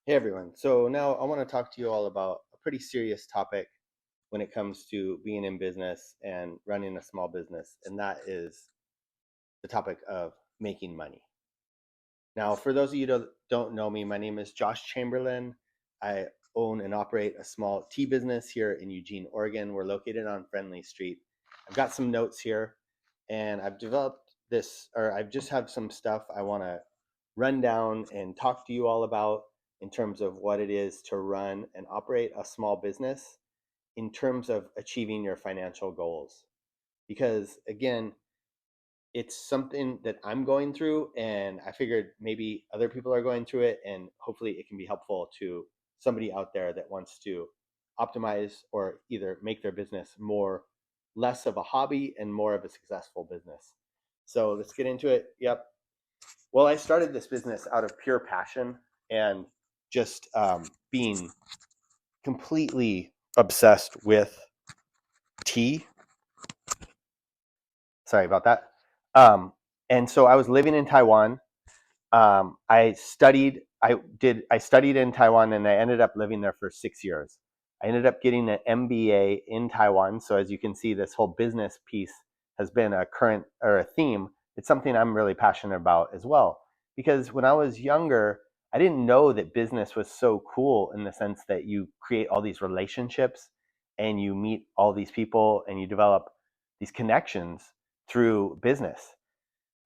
Hey everyone. So now I want to talk to you all about a pretty serious topic when it comes to being in business and running a small business, and that is the topic of making money. Now, for those of you that don't know me, my name is Josh Chamberlain. I own and operate a small tea business here in Eugene, Oregon. We're located on Friendly Street. I've got some notes here, and I've developed this, or I've just have some stuff I want to run down and talk to you all about in terms of what it is to run and operate a small business in terms of achieving your financial goals. Because again, it's something that I'm going through, and I figured maybe other people are going through it, and hopefully it can be helpful to somebody out there that wants to optimize or either make their business more less of a hobby and more of a successful business. So let's get into it. Yep. Well, I started this business out of pure passion and just being completely obsessed with tea. Sorry about that. Um, and so I was living in Taiwan. I studied in Taiwan, and I ended up living there for 6 years. I ended up getting an MBA in Taiwan. So as you can see, this whole business piece has been a current or a theme. It's something I'm really passionate about as well. Because when I was younger, I didn't know that business was so cool in the sense that you create all these relationships and you meet all these people and you develop these connections through business.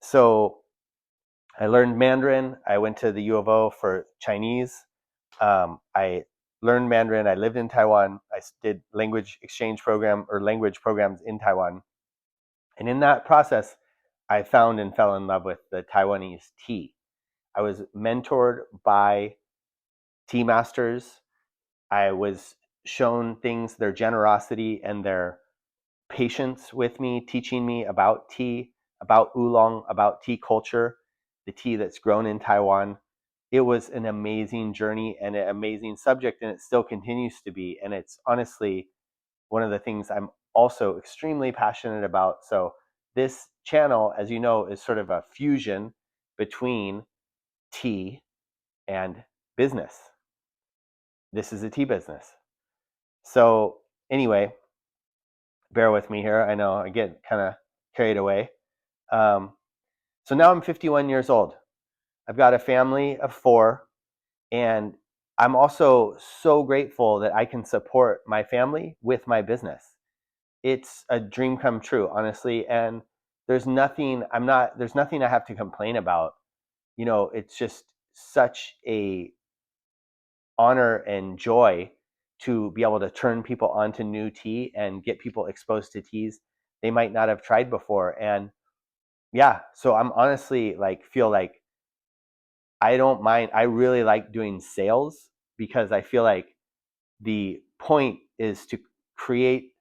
So I learned Mandarin. I went to the U of O for Chinese. I learned Mandarin. I lived in Taiwan. I did language exchange program or language programs in Taiwan. And in that process, I found and fell in love with the Taiwanese tea. I was mentored by tea masters. I was shown things, their generosity and their patience with me, teaching me about tea, about oolong, about tea culture, the tea that's grown in Taiwan. It was an amazing journey and an amazing subject, and it still continues to be. And it's honestly one of the things I'm also extremely passionate about. So, this channel, as you know, is sort of a fusion between tea and business. This is a tea business. So, anyway, bear with me here. I know I get kind of carried away. Um, so now I'm 51 years old. I've got a family of four, and I'm also so grateful that I can support my family with my business. It's a dream come true, honestly, and there's nothing I have to complain about. It's just such a honor and joy to be able to turn people onto new tea and get people exposed to teas they might not have tried before. And yeah, so I'm honestly like feel like I don't mind. I really like doing sales because I feel like the point is to create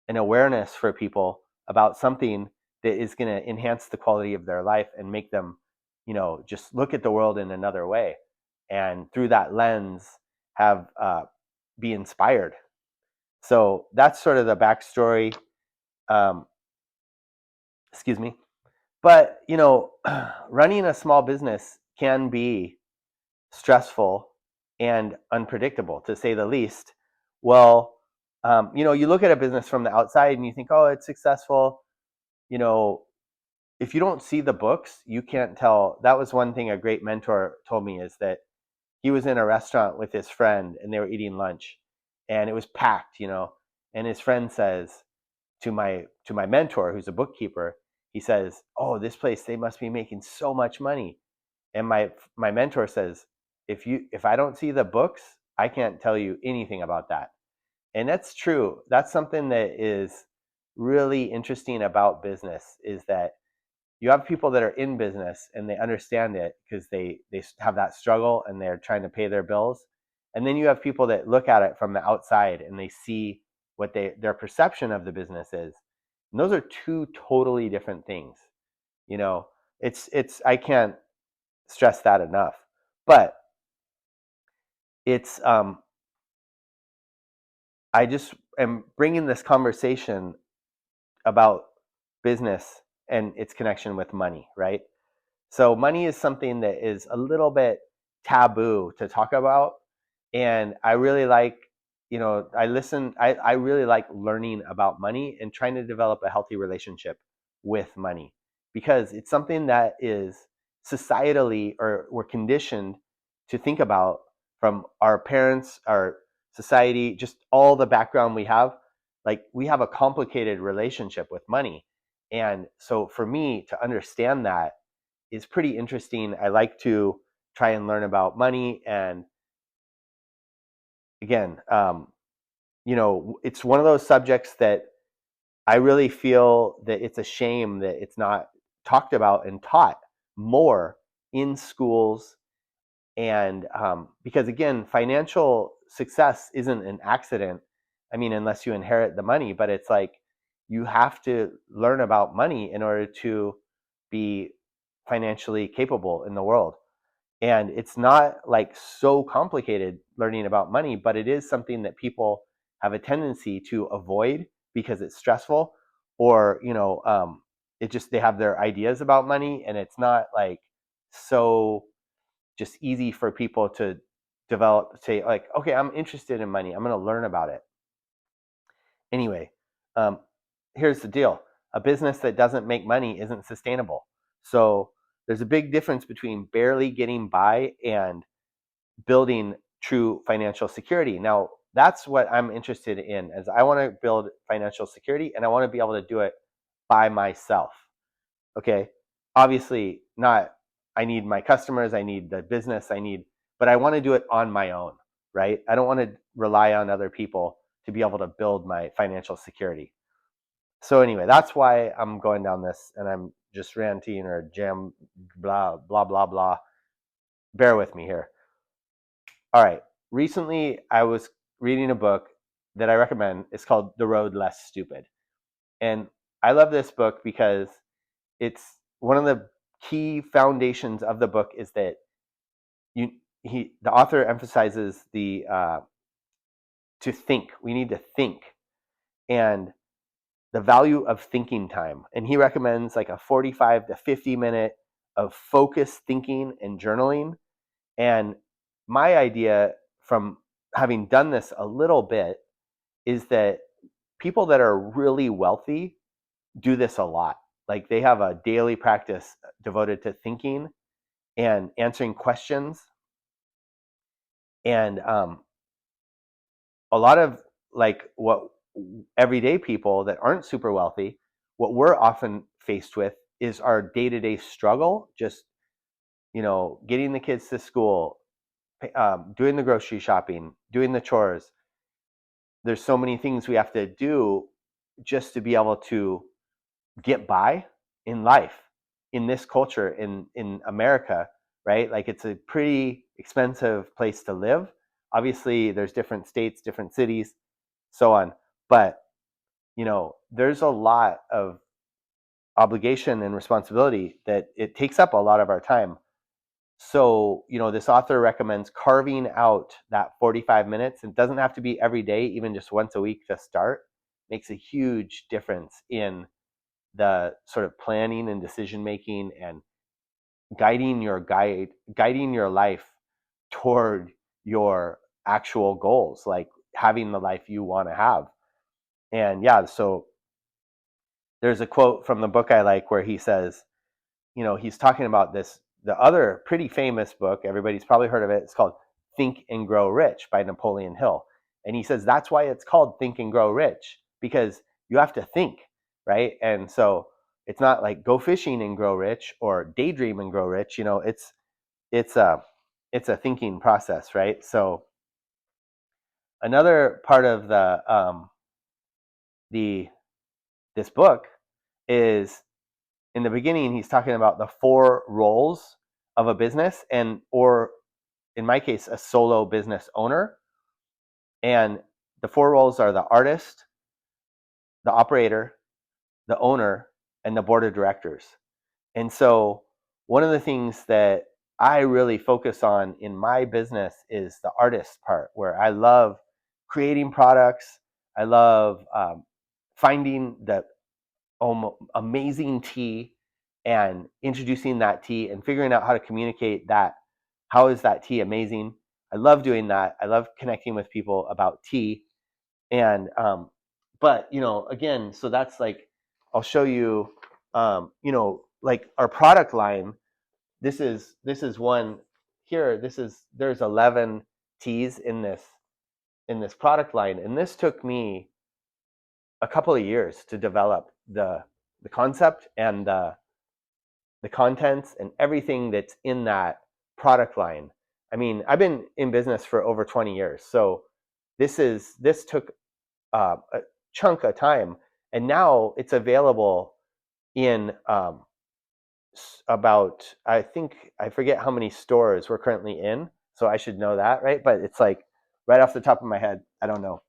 an awareness for people about something that is going to enhance the quality of their life and make them, just look at the world in another way. And through that lens, have be inspired. So that's sort of the backstory. Um, excuse me. But, running a small business can be stressful and unpredictable, to say the least. Well, you look at a business from the outside and you think, oh, it's successful. You know, if you don't see the books, you can't tell. That was one thing a great mentor told me is that he was in a restaurant with his friend and they were eating lunch and it was packed, and his friend says to my mentor, who's a bookkeeper, he says, oh, this place, they must be making so much money. And my mentor says, if I don't see the books, I can't tell you anything about that. And that's true. That's something that is really interesting about business is that you have people that are in business and they understand it because they have that struggle and they're trying to pay their bills. And then you have people that look at it from the outside and they see what their perception of the business is. And those are two totally different things. You know, it's I can't stress that enough. But it's I just am bringing this conversation about business and its connection with money, right? So money is something that is a little bit taboo to talk about And I really like, I really like learning about money and trying to develop a healthy relationship with money, because it's something that is societally, or we're conditioned to think about from our parents, our society, just all the background we have. Like, we have a complicated relationship with money. And so for me to understand that is pretty interesting. I like to try and learn about money. And again, it's one of those subjects that I really feel that it's a shame that it's not talked about and taught more in schools. And because, again, financial success isn't an accident. I mean, unless you inherit the money, but it's like you have to learn about money in order to be financially capable in the world. And it's not like so complicated learning about money, but it is something that people have a tendency to avoid because it's stressful, or it just, they have their ideas about money, and it's not like so just easy for people to develop, say, like, okay, I'm interested in money, I'm going to learn about it. Anyway, um, here's the deal: a business that doesn't make money isn't sustainable. So there's a big difference between barely getting by and building true financial security. Now, that's what I'm interested in, as I want to build financial security, and I want to be able to do it by myself. Okay. Obviously not, I need my customers, I need the business, but I want to do it on my own, right? I don't want to rely on other people to be able to build my financial security. So anyway, that's why I'm going down this, and I'm just ranting or blah, blah, blah, blah. Bear with me here. All right. Recently, I was reading a book that I recommend. It's called The Road Less Stupid. And I love this book because it's one of the key foundations of the book is that the author emphasizes the to think. We need to think, and the value of thinking time. And he recommends like a 45 to 50 minute of focused thinking and journaling. And my idea, from having done this a little bit, is that people that are really wealthy do this a lot. Like, they have a daily practice devoted to thinking and answering questions. And a lot of, like, what everyday people that aren't super wealthy, what we're often faced with is our day-to-day struggle, just getting the kids to school, doing the grocery shopping, doing the chores. There's so many things we have to do just to be able to get by in life, in this culture, in America, right? Like, it's a pretty expensive place to live. Obviously, there's different states, different cities, so on. But there's a lot of obligation and responsibility that it takes up a lot of our time. So, this author recommends carving out that 45 minutes. It doesn't have to be every day, even just once a week to start. Makes a huge difference in the sort of planning and decision making, and guiding your life toward your actual goals, like having the life you want to have. And yeah, so there's a quote from the book I like where he says, he's talking about the other pretty famous book, everybody's probably heard of it. It's called Think and Grow Rich by Napoleon Hill. And he says that's why it's called Think and Grow Rich, because you have to think, right? And so it's not like go fishing and grow rich or daydream and grow rich. It's a thinking process, right? So another part of the this book is, in the beginning, he's talking about the 4 roles of a business, or in my case, a solo business owner. And the 4 roles are the artist, the operator, the owner, and the board of directors. And so one of the things that I really focus on in my business is the artist part, where I love creating products. I love finding the amazing tea and introducing that tea and figuring out how to communicate that. How is that tea amazing? I love doing that. I love connecting with people about tea. And but again, so that's like, I'll show you, like our product line. This is one here. There's 11 teas in this product line, and this took me a couple of years to develop the concept and the contents and everything that's in that product line. I mean, I've been in business for over 20 years, so this took a chunk of time, and now it's available in about, I think, I forget how many stores we're currently in, so I should know that, right? But it's like right off the top of my head, I don't know.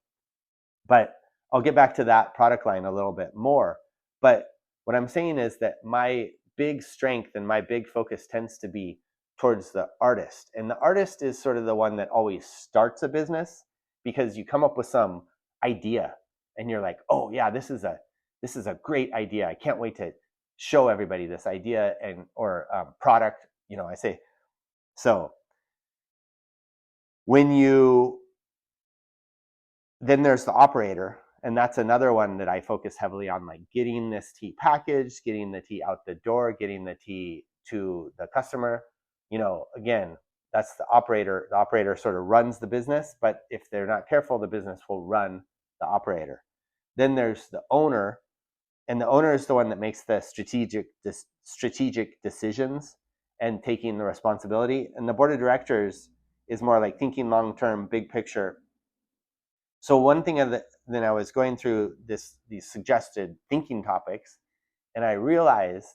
But I'll get back to that product line a little bit more. But what I'm saying is that my big strength and my big focus tends to be towards the artist. And the artist is sort of the one that always starts a business, because you come up with some idea and you're like, oh yeah, this is a great idea. I can't wait to show everybody this idea and or product. I say, so when you then there's the operator, and that's another one that I focus heavily on, like getting this tea packaged, getting the tea out the door, getting the tea to the customer. Again, that's the operator. The operator sort of runs the business, but if they're not careful, the business will run the operator. Then there's the owner, and the owner is the one that makes the strategic decisions and taking the responsibility. And the board of directors is more like thinking long term, big picture. So one thing then I was going through these suggested thinking topics, and I realized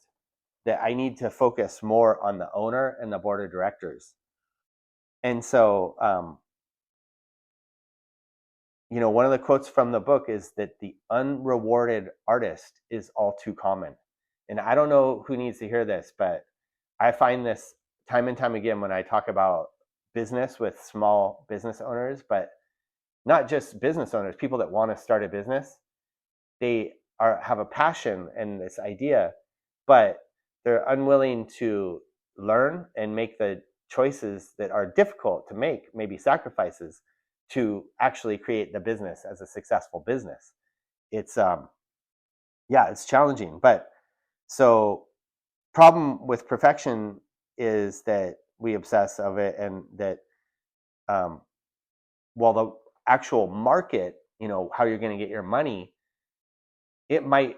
that I need to focus more on the owner and the board of directors. And so, one of the quotes from the book is that the unrewarded artist is all too common. And I don't know who needs to hear this, but I find this time and time again when I talk about business with small business owners, but not just business owners, people that want to start a business. They have a passion and this idea, but they're unwilling to learn and make the choices that are difficult to make, maybe sacrifices, to actually create the business as a successful business. It's it's challenging. But so problem with perfection is that we obsess of it, and that while the actual market, how you're going to get your money, it might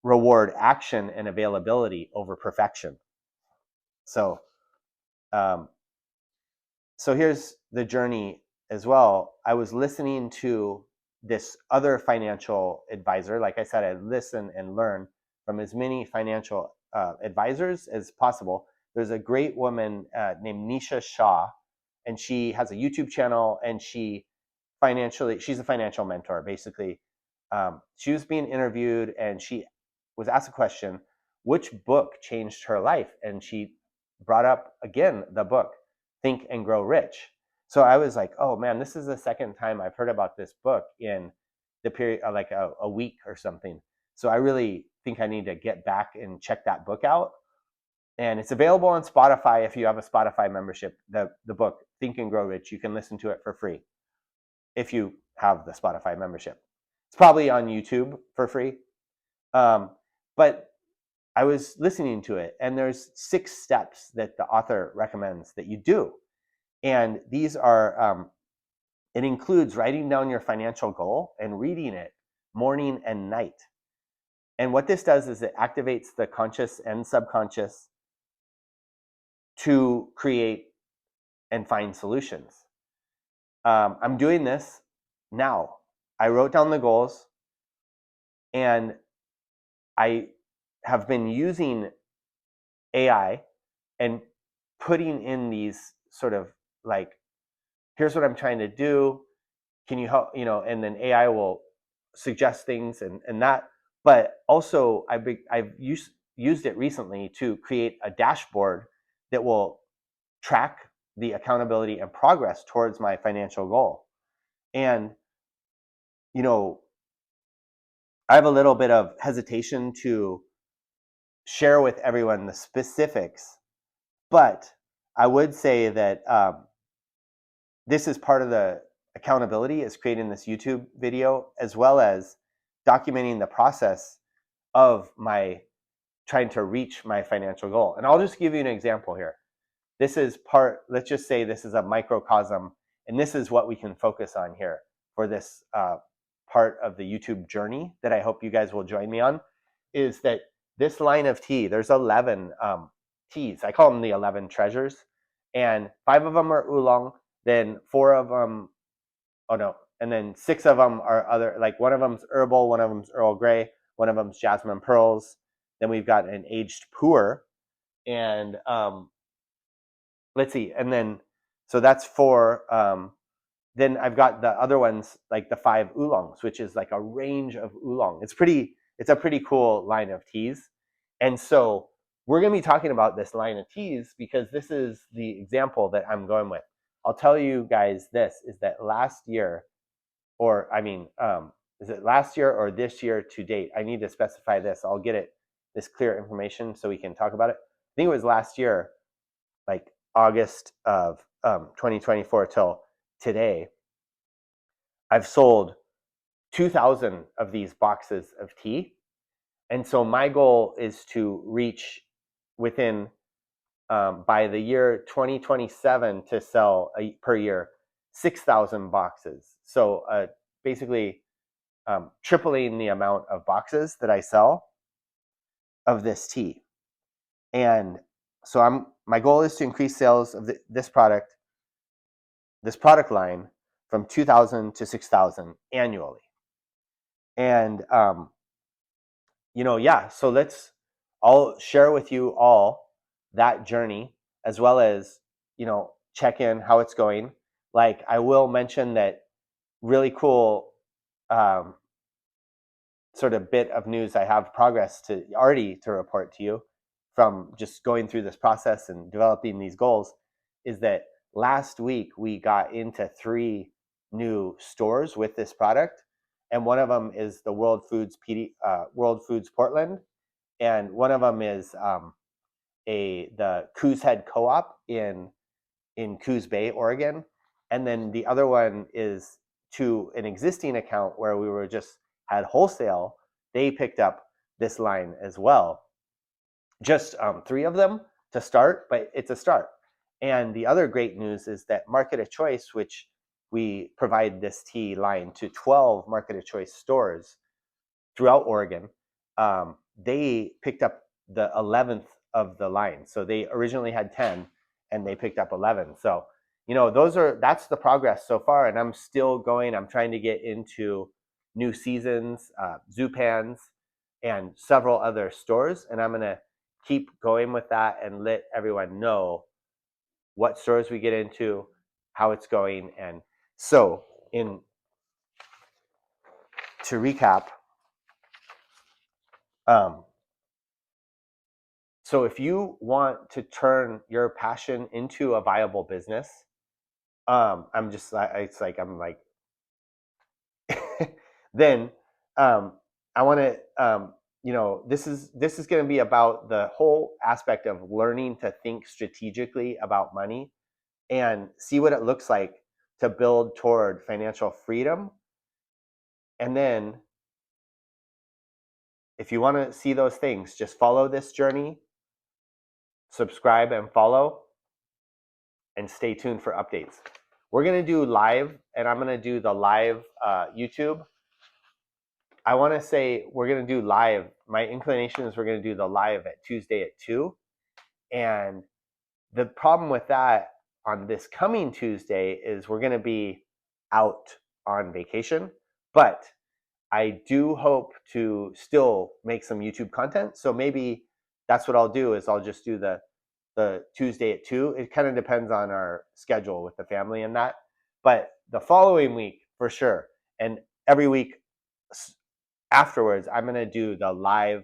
reward action and availability over perfection. So, so here's the journey as well. I was listening to this other financial advisor. Like I said, I listen and learn from as many financial advisors as possible. There's a great woman named Nisha Shah, and she has a YouTube channel, and she's a financial mentor, basically. She was being interviewed, and she was asked a question, which book changed her life? And she brought up again the book, Think and Grow Rich. So I was like, oh man, this is the second time I've heard about this book in the period of like a week or something. So I really think I need to get back and check that book out. And it's available on Spotify if you have a Spotify membership. The book, Think and Grow Rich, you can listen to it for free if you have the Spotify membership. It's probably on YouTube for free. But I was listening to it, and there's 6 steps that the author recommends that you do. And these are, it includes writing down your financial goal and reading it morning and night. And what this does is it activates the conscious and subconscious to create and find solutions. I'm doing this now. I wrote down the goals, and I have been using AI and putting in these sort of like, here's what I'm trying to do. Can you help? And then AI will suggest things and that. But also, I've used it recently to create a dashboard that will track the accountability and progress towards my financial goal. And I have a little bit of hesitation to share with everyone the specifics, but I would say that this is part of the accountability, is creating this YouTube video, as well as documenting the process of my trying to reach my financial goal. And I'll just give you an example here. This is let's just say this is a microcosm, and this is what we can focus on here for this part of the YouTube journey that I hope you guys will join me on, is that this line of tea, there's 11 teas. I call them the 11 treasures, and 5 of them are oolong, then 4 of them, oh no, and then 6 of them are other, like one of them's herbal, one of them's Earl Grey, one of them's jasmine pearls. Then we've got an aged pu'er, and let's see, and then so that's 4. Then I've got the other ones, like the 5 oolongs, which is like a range of oolong. It's a pretty cool line of teas. And so we're going to be talking about this line of teas because this is the example that I'm going with. I'll tell you guys this, is that last year, or I mean, is it last year or this year to date? I need to specify this. I'll get this clear information so we can talk about it. I think it was last year, like August of 2024 till today, I've sold 2,000 of these boxes of tea. And so my goal is to reach within, by the year 2027, to sell per year 6,000 boxes. So basically tripling the amount of boxes that I sell of this tea. And so my goal is to increase sales of this product line from 2,000 to 6,000 annually. And yeah, so I'll share with you all that journey, as well as check in how it's going. Like, I will mention that really cool sort of bit of news. I have progress already to report to you from just going through this process and developing these goals, is that last week we got into 3 new stores with this product, and one of them is the World Foods Portland, and one of them is the Coos Head Co-op in Coos Bay, Oregon, and then the other one is to an existing account where we were just had wholesale. They picked up this line as well. Just 3 of them to start, but it's a start. And the other great news is that Market of Choice, which we provide this tea line to 12 Market of Choice stores throughout Oregon, they picked up the 11th of the line. So they originally had 10 and they picked up 11. So, that's the progress so far. And I'm still going. I'm trying to get into New Seasons, Zupans, and several other stores. And I'm going to keep going with that and let everyone know what stores we get into, how it's going. And so to recap, so if you want to turn your passion into a viable business, then I want to, this is going to be about the whole aspect of learning to think strategically about money and see what it looks like to build toward financial freedom. And then if you want to see those things, just follow this journey, subscribe and follow, and stay tuned for updates. We're going to do live, and I'm going to do the live YouTube. I want to say we're going to do live. My inclination is we're going to do the live at Tuesday at 2. And the problem with that on this coming Tuesday is we're going to be out on vacation. But I do hope to still make some YouTube content. So maybe that's what I'll do, is I'll just do the Tuesday at 2. It kind of depends on our schedule with the family and that. But the following week, for sure, and every week afterwards, I'm going to do the live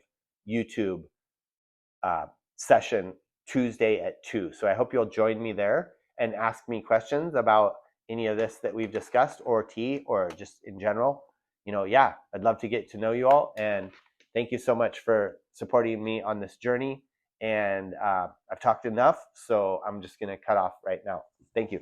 YouTube session Tuesday at 2. So I hope you'll join me there and ask me questions about any of this that we've discussed, or tea, or just in general. I'd love to get to know you all. And thank you so much for supporting me on this journey. And I've talked enough, so I'm just going to cut off right now. Thank you.